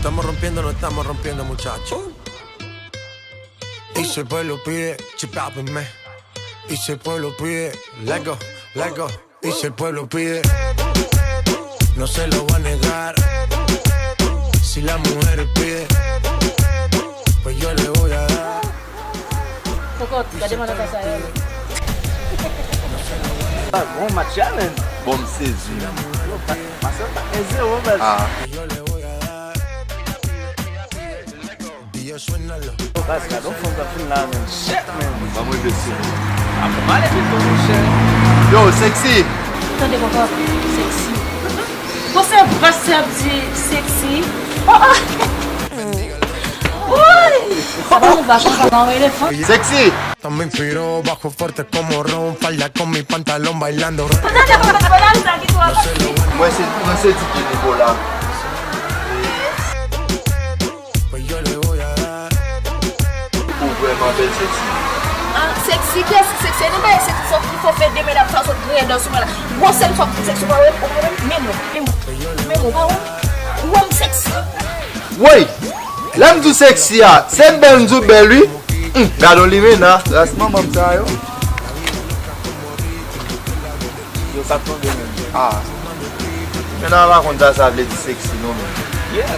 Estamos rompiendo, no estamos rompiendo, muchachos. Y si el pueblo pide, chipápenme. Y si el pueblo pide, let go, let go. Y si el pueblo pide, no se lo va a negar. Si la mujer pide, pues yo le voy a dar. Cocote, cadê meu nota saindo? Tá bom, Matiana? Bom sezi. Mas você tá reservando, velho. Ah. Yo le voy a dar. Dios, suénalo. Guys, I don't think I'm feeling man. Shit, man. Vamos descer. I'm mad at you for this shit. Yo, sexy. Cadê Cocote? Sexy. Você vai de sexy? Vamos baixo para um elefante. Sexy. Me inspiró bajo fuerte como Ron, falda con mi pantalón bailando. Moi c'est du niveau là. Pues yo le voy a dar. Ou vraiment belle sexy. Sexy, sexy, não vai ser só que for fazer melhor para só criar dança lá. Você só sexy para o mesmo, o homem sexy. Oui. L'homme du sexy ah, c'est ben du bel lui. Gardons les mains là, c'est maman ça yo. Yo tá tão bem, mesmo. Ah. Maintenant on va raconter ça avec sexy non mais. Yeah.